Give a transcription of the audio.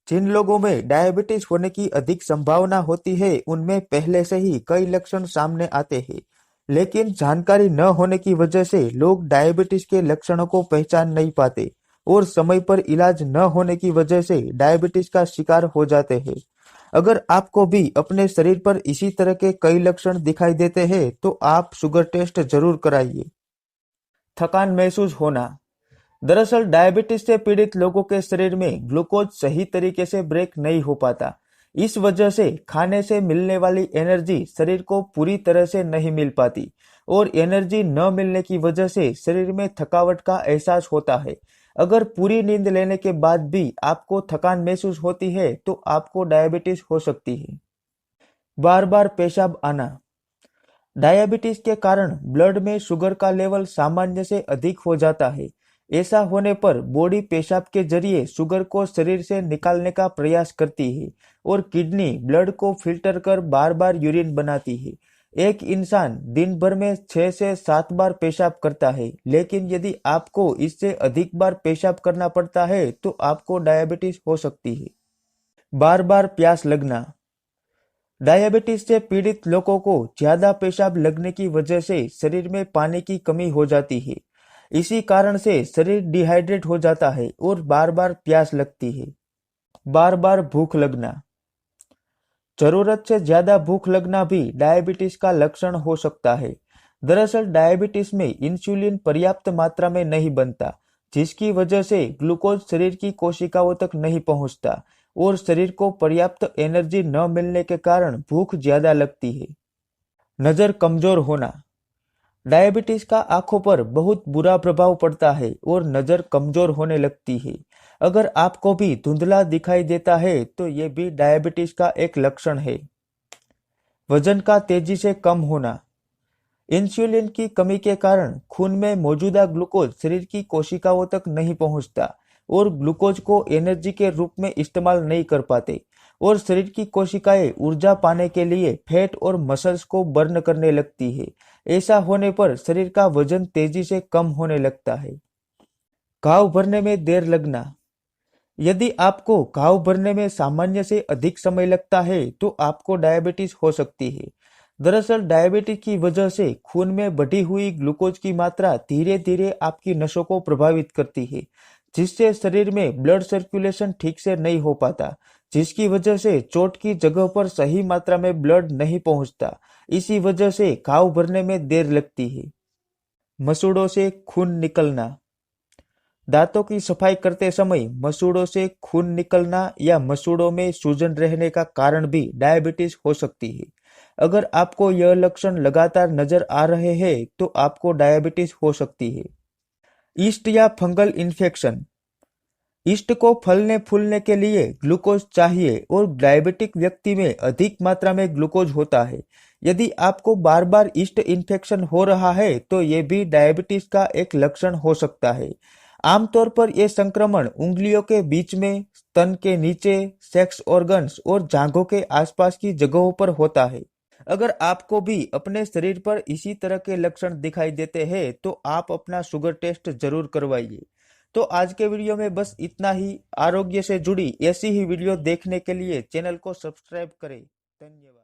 जिन लोगों में डायबिटीज होने की अधिक संभावना होती है, उनमें पहले से ही कई लक्षण सामने आते हैं, लेकिन जानकारी न होने की वजह से लोग डायबिटीज के लक्षणों को पहचान नहीं पाते और समय पर इलाज न होने की वजह से डायबिटीज का शिकार हो जाते हैं। अगर आपको भी अपने शरीर पर इसी तरह के कई लक्षण दिखाई देते हैं, तो आप शुगर टेस्ट जरूर कराइए। थकान महसूस होना। दरअसल डायबिटीज से पीड़ित लोगों के शरीर में ग्लूकोज सही तरीके से ब्रेक नहीं हो पाता। इस वजह से खाने से मिलने वाली एनर्जी शरीर को पूरी तरह से नहीं मिल पाती और एनर्जी न मिलने की वजह से शरीर में थकावट का एहसास होता है। अगर पूरी नींद लेने के बाद भी आपको थकान महसूस होती है, तो आपको डायबिटीज हो सकती है। बार बार पेशाब आना। डायबिटीज के कारण ब्लड में शुगर का लेवल सामान्य से अधिक हो जाता है। ऐसा होने पर बॉडी पेशाब के जरिए शुगर को शरीर से निकालने का प्रयास करती है और किडनी ब्लड को फिल्टर कर बार बार यूरिन बनाती है। एक इंसान दिन भर में 6 से 7 बार पेशाब करता है, लेकिन यदि आपको इससे अधिक बार पेशाब करना पड़ता है, तो आपको डायबिटीज हो सकती है। बार बार प्यास लगना। डायबिटीज से पीड़ित लोगों को ज्यादा पेशाब लगने की वजह से शरीर में पानी की कमी हो जाती है। इसी कारण से शरीर डिहाइड्रेट हो जाता है और बार बार प्यास लगती है। बार बार भूख लगना। जरूरत से ज्यादा भूख लगना भी डायबिटीज का लक्षण हो सकता है। दरअसल डायबिटीज में इंसुलिन पर्याप्त मात्रा में नहीं बनता, जिसकी वजह से ग्लूकोज शरीर की कोशिकाओं तक नहीं पहुंचता और शरीर को पर्याप्त एनर्जी न मिलने के कारण भूख ज्यादा लगती है। नजर कमजोर होना। डायबिटीज का आंखों पर बहुत बुरा प्रभाव पड़ता है और नजर कमजोर होने लगती है। अगर आपको भी धुंधला दिखाई देता है, तो ये भी डायबिटीज का एक लक्षण है। वजन का तेजी से कम होना। इंसुलिन की कमी के कारण खून में मौजूदा ग्लूकोज शरीर की कोशिकाओं तक नहीं पहुंचता और ग्लूकोज को एनर्जी के रूप में इस्तेमाल नहीं कर पाते और शरीर की कोशिकाएं ऊर्जा पाने के लिए फैट और मसल्स को बर्न करने लगती है। ऐसा होने पर शरीर का वजन तेजी से कम होने लगता है। घाव भरने में देर लगना। यदि आपको घाव भरने में सामान्य से अधिक समय लगता है, तो आपको डायबिटीज हो सकती है। दरअसल डायबिटीज की वजह से खून में बढ़ी हुई ग्लूकोज की मात्रा धीरे धीरे आपकी नसों को प्रभावित करती है, जिससे शरीर में ब्लड सर्कुलेशन ठीक से नहीं हो पाता, जिसकी वजह से चोट की जगह पर सही मात्रा में ब्लड नहीं पहुंचता। इसी वजह से घाव भरने में देर लगती है। मसूड़ों से खून निकलना। दांतों की सफाई करते समय मसूड़ों से खून निकलना या मसूड़ों में सूजन रहने का कारण भी डायबिटीज हो सकती है। अगर आपको यह लक्षण लगातार नजर आ रहे हैं, तो आपको डायबिटीज हो सकती है। ईस्ट या फंगल इन्फेक्शन। ईस्ट को फलने फूलने के लिए ग्लूकोज चाहिए और डायबिटिक व्यक्ति में अधिक मात्रा में ग्लूकोज होता है। यदि आपको बार बार ईस्ट इन्फेक्शन हो रहा है, तो ये भी डायबिटीज का एक लक्षण हो सकता है। आमतौर पर यह संक्रमण उंगलियों के बीच में, स्तन के नीचे, सेक्स ऑर्गन्स और जांघों के आसपास की जगहों पर होता है। अगर आपको भी अपने शरीर पर इसी तरह के लक्षण दिखाई देते हैं, तो आप अपना शुगर टेस्ट जरूर करवाइए। तो आज के वीडियो में बस इतना ही। आरोग्य से जुड़ी ऐसी ही वीडियो देखने के लिए चैनल को सब्सक्राइब करें। धन्यवाद।